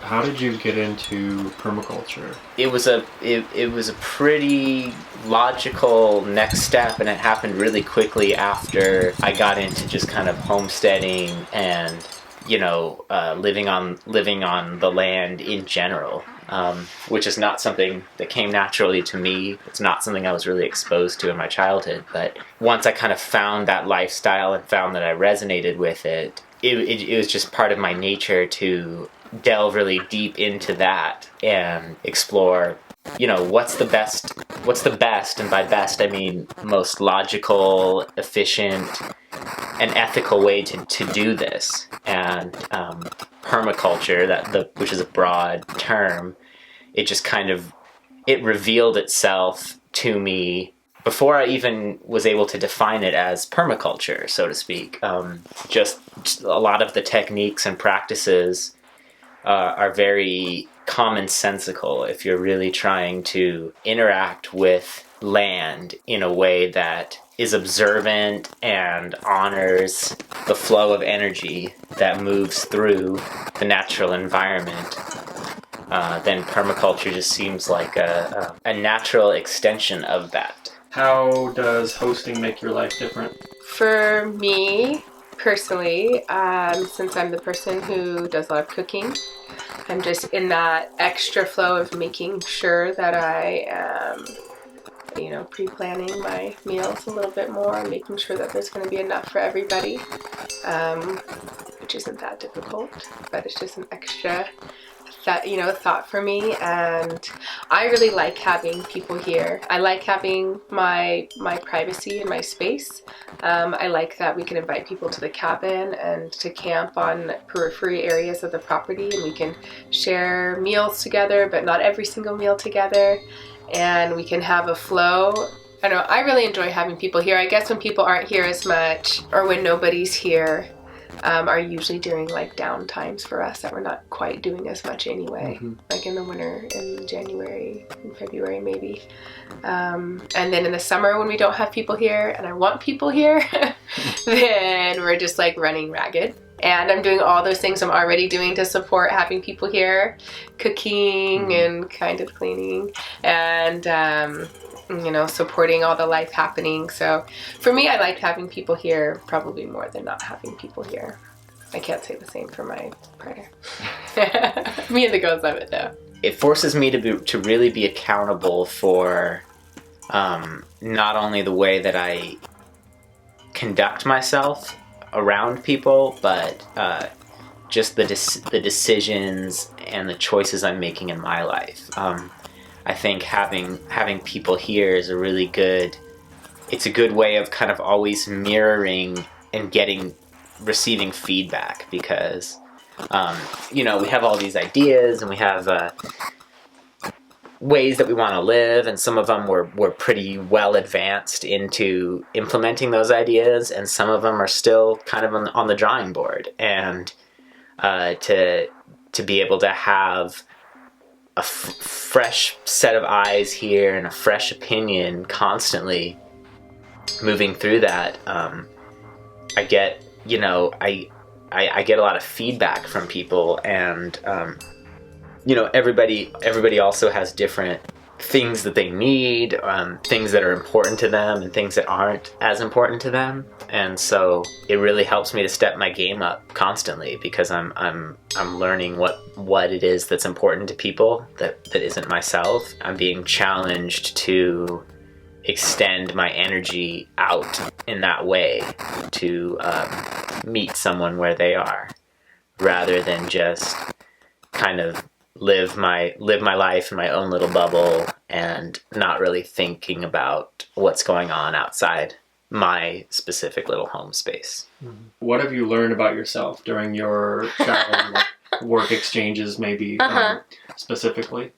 How did you get into permaculture? It was a pretty logical next step, and it happened really quickly after I got into just kind of homesteading and living on the land in general, which is not something that came naturally to me. It's not something I was really exposed to in my childhood. But once I kind of found that lifestyle and found that I resonated with it, it was just part of my nature to delve really deep into that and explore, what's the best, and by best I mean most logical, efficient, and ethical way to do this. And permaculture, which is a broad term, it just kind of, it revealed itself to me before I even was able to define it as permaculture, so to speak. Just a lot of the techniques and practices are very commonsensical if you're really trying to interact with land in a way that is observant and honors the flow of energy that moves through the natural environment. Then permaculture just seems like a natural extension of that. How does hosting make your life different? For me, personally, since I'm the person who does a lot of cooking, I'm just in that extra flow of making sure that I am, pre-planning my meals a little bit more and making sure that there's going to be enough for everybody, which isn't that difficult, but it's just an extra thought for me. And I really like having people here. I like having my privacy and my space. I like that we can invite people to the cabin and to camp on periphery areas of the property, and we can share meals together, but not every single meal together, and we can have a flow. I don't know, I really enjoy having people here. I guess when people aren't here as much, or when nobody's here, are usually during like down times for us that we're not quite doing as much anyway, like in the winter, in January and February maybe, and then in the summer when we don't have people here and I want people here, then we're just like running ragged. And I'm doing all those things I'm already doing to support having people here, cooking and kind of cleaning, and supporting all the life happening. So for me, I like having people here probably more than not having people here. I can't say the same for my partner. Me and the girls love it though. It forces me to really be accountable for not only the way that I conduct myself around people, but just the decisions and the choices I'm making in my life. I think having people here is it's a good way of kind of always mirroring and receiving feedback, because we have all these ideas and we have ways that we want to live, and some of them we're pretty well advanced into implementing those ideas, and some of them are still kind of on the drawing board. And to be able to have a fresh set of eyes here and a fresh opinion constantly moving through that, I get I get a lot of feedback from people, and everybody also has different things that they need, things that are important to them and things that aren't as important to them. And so it really helps me to step my game up constantly, because I'm learning what it is that's important to people that isn't myself. I'm being challenged to extend my energy out in that way to meet someone where they are, rather than just kind of live my life in my own little bubble and not really thinking about what's going on outside my specific little home space. What have you learned about yourself during your travel work exchanges, maybe specifically?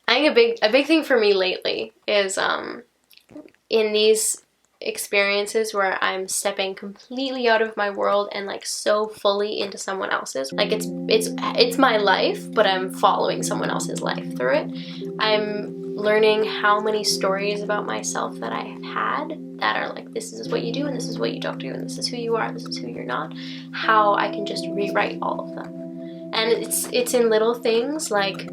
I think a big thing for me lately is in these experiences where I'm stepping completely out of my world and like so fully into someone else's. Like it's my life, but I'm following someone else's life through it. I'm learning how many stories about myself that I have had that are like, this is what you do and this is what you don't do and this is who you are, this is who you're not. How I can just rewrite all of them. And it's in little things, like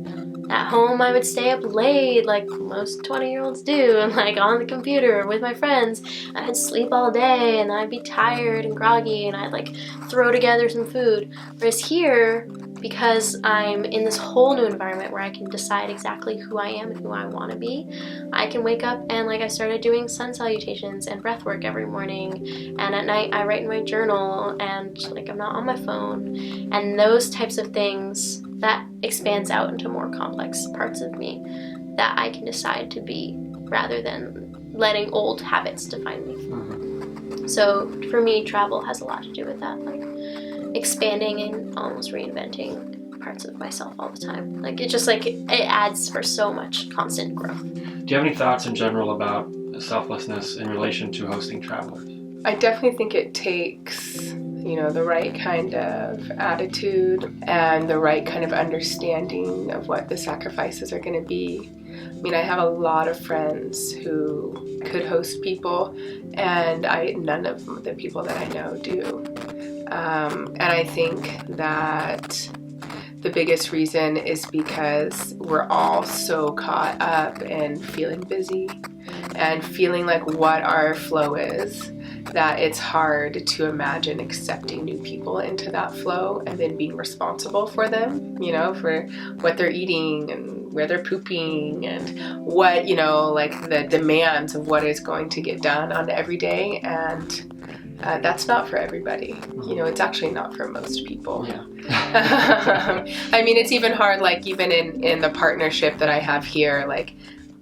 at home I would stay up late like most 20-year-olds do, and like on the computer with my friends. I'd sleep all day and I'd be tired and groggy, and I'd like throw together some food. Whereas here, because I'm in this whole new environment where I can decide exactly who I am and who I want to be, I can wake up and like I started doing sun salutations and breath work every morning, and at night I write in my journal, and like I'm not on my phone, and those types of things that expands out into more complex parts of me that I can decide to be, rather than letting old habits define me. Mm-hmm. So for me, travel has a lot to do with that, like expanding and almost reinventing parts of myself all the time. Like it just like it adds for so much constant growth. Do you have any thoughts in general about selflessness in relation to hosting travelers? I definitely think it takes, the right kind of attitude and the right kind of understanding of what the sacrifices are going to be. I mean, I have a lot of friends who could host people, and none of the people that I know do. And I think that the biggest reason is because we're all so caught up in feeling busy and feeling like what our flow is, that it's hard to imagine accepting new people into that flow and then being responsible for them, for what they're eating and where they're pooping and what, like the demands of what is going to get done on every day. And that's not for everybody. It's actually not for most people. Yeah. I mean, it's even hard, like even in the partnership that I have here, like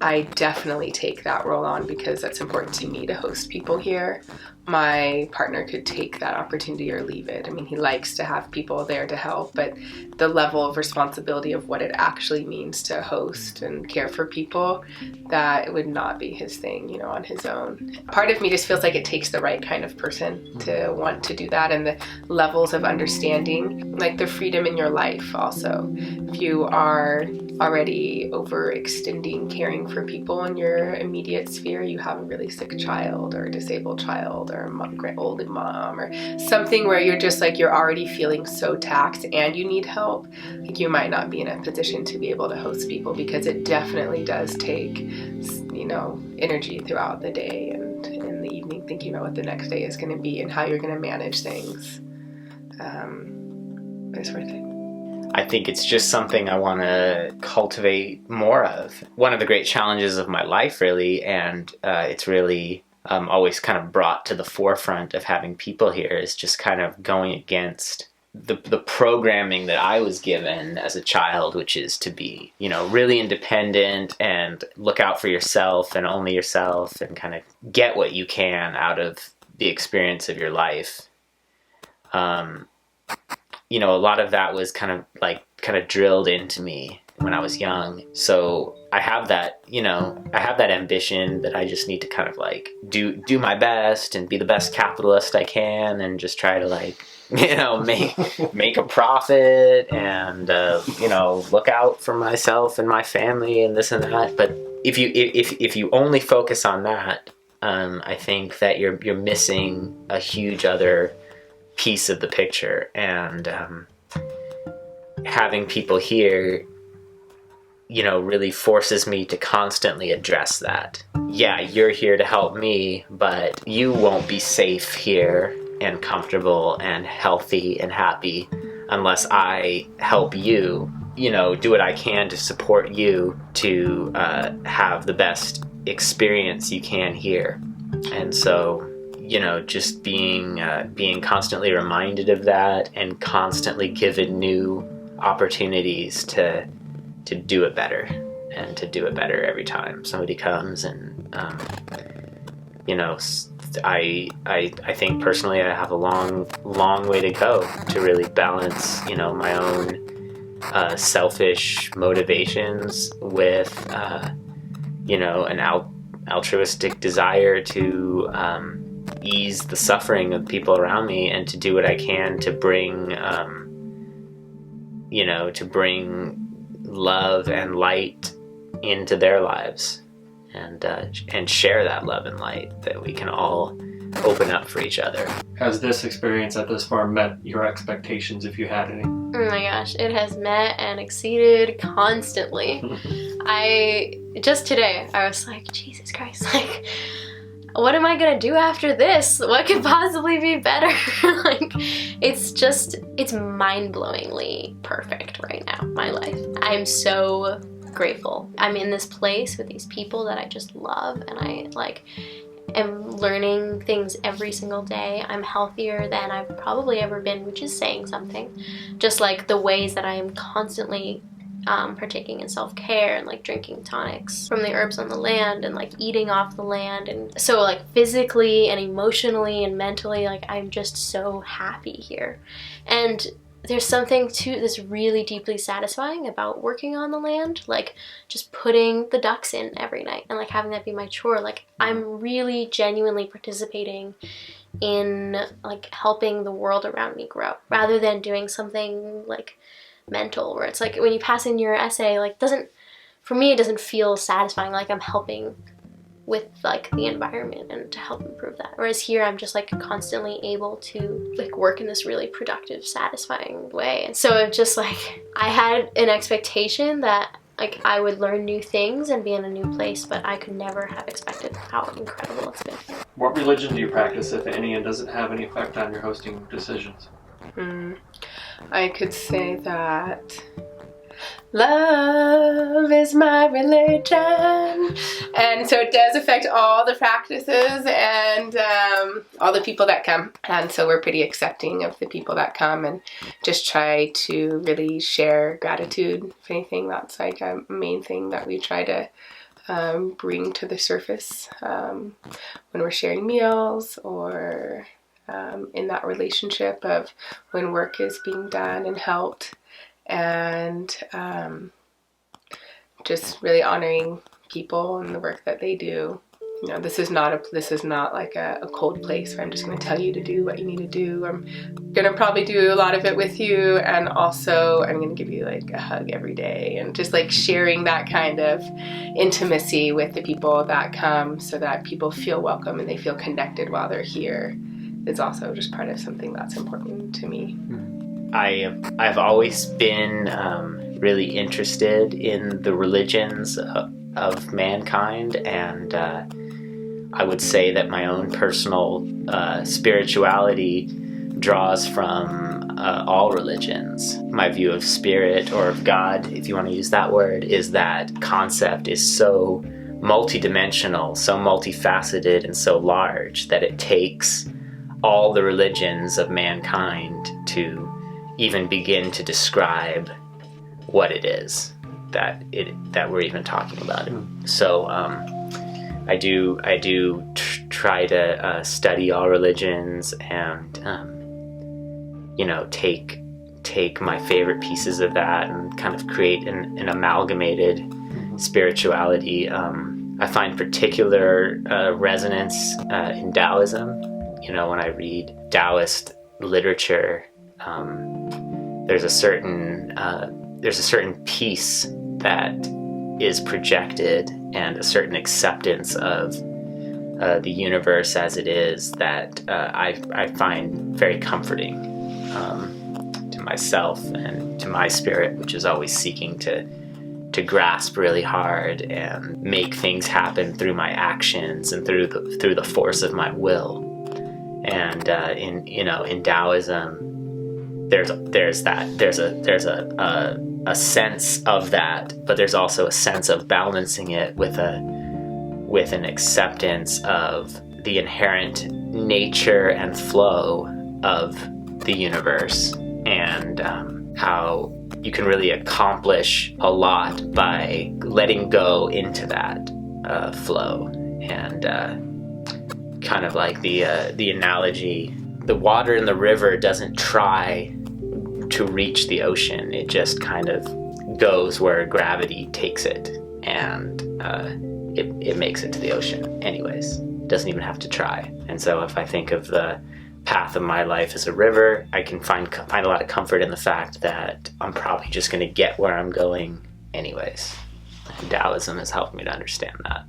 I definitely take that role on because that's important to me to host people here. My partner could take that opportunity or leave it. I mean, he likes to have people there to help, but the level of responsibility of what it actually means to host and care for people, that would not be his thing, on his own. Part of me just feels like it takes the right kind of person to want to do that, and the levels of understanding, like the freedom in your life also. If you are already overextending caring for people in your immediate sphere, you have a really sick child or a disabled child or a old mom or something where you're just like, you're already feeling so taxed and you need help, like you might not be in a position to be able to host people, because it definitely does take, energy throughout the day and in the evening thinking about what the next day is going to be and how you're going to manage things. But it's worth it. I think it's just something I want to cultivate more of. One of the great challenges of my life, really, and it's really always kind of brought to the forefront of having people here, is just kind of going against the programming that I was given as a child, which is to be, really independent and look out for yourself and only yourself and kind of get what you can out of the experience of your life. A lot of that was kind of drilled into me when I was young. So I have that, ambition that I just need to kind of like do my best and be the best capitalist I can and just try to like, make a profit and, look out for myself and my family and this and that. But if you only focus on that, I think that you're missing a huge other piece of the picture. And having people here, really forces me to constantly address that. Yeah, you're here to help me, but you won't be safe here and comfortable and healthy and happy unless I help you, do what I can to support you to have the best experience you can here. And so, just being constantly reminded of that and constantly given new opportunities to do it better and to do it better every time somebody comes. And I think personally I have a long way to go to really balance my own selfish motivations with an altruistic desire to ease the suffering of people around me and to do what I can to bring love and light into their lives, and share that love and light that we can all open up for each other. Has this experience at this farm met your expectations, if you had any? Oh my gosh, it has met and exceeded constantly. Just today, I was like, Jesus Christ, like, what am I gonna do after this? What could possibly be better? Like, it's mind-blowingly perfect right now, my life. I'm so grateful. I'm in this place with these people that I just love, and I am learning things every single day. I'm healthier than I've probably ever been, which is saying something. Just like the ways that I am constantly partaking in self-care and like drinking tonics from the herbs on the land and like eating off the land. And so like physically and emotionally and mentally, like I'm just so happy here. And there's something too that's really deeply satisfying about working on the land, like just putting the ducks in every night and like having that be my chore. Like I'm really genuinely participating in like helping the world around me grow, rather than doing something like mental where it's like when you pass in your essay, like for me it doesn't feel satisfying, like I'm helping with like the environment and to help improve that. Whereas here I'm just like constantly able to like work in this really productive, satisfying way. And so it's just like I had an expectation that like I would learn new things and be in a new place, but I could never have expected how incredible it's been. What religion do you practice, if any, and does it have any effect on your hosting decisions? I could say that love is my religion, and so it does affect all the practices and all the people that come, and so we're pretty accepting of the people that come and just try to really share gratitude. If anything, that's like a main thing that we try to bring to the surface when we're sharing meals or in that relationship of when work is being done and helped, and just really honoring people and the work that they do. You know, this is not like a cold place where I'm just going to tell you to do what you need to do. I'm going to probably do a lot of it with you, and also I'm going to give you like a hug every day, and just like sharing that kind of intimacy with the people that come, so that people feel welcome and they feel connected while they're here. Is also just part of something that's important to me. I've always been really interested in the religions of mankind, and I would say that my own personal spirituality draws from all religions. My view of spirit, or of God, if you want to use that word, is that concept is so multidimensional, so multifaceted, and so large that it takes all the religions of mankind to even begin to describe what it is that we're even talking about. So I do try to study all religions and take my favorite pieces of that and kind of create an amalgamated spirituality. I find particular resonance in Taoism. You know, when I read Taoist literature, there's a certain peace that is projected, and a certain acceptance of the universe as it is that I find very comforting to myself and to my spirit, which is always seeking to grasp really hard and make things happen through my actions and through the force of my will. And in Taoism, there's a sense of that, but there's also a sense of balancing it with an acceptance of the inherent nature and flow of the universe, and how you can really accomplish a lot by letting go into that flow. And kind of like the analogy, the water in the river doesn't try to reach the ocean. It just kind of goes where gravity takes it, and it makes it to the ocean anyways. It doesn't even have to try. And so if I think of the path of my life as a river, I can find a lot of comfort in the fact that I'm probably just going to get where I'm going anyways. And Taoism has helped me to understand that.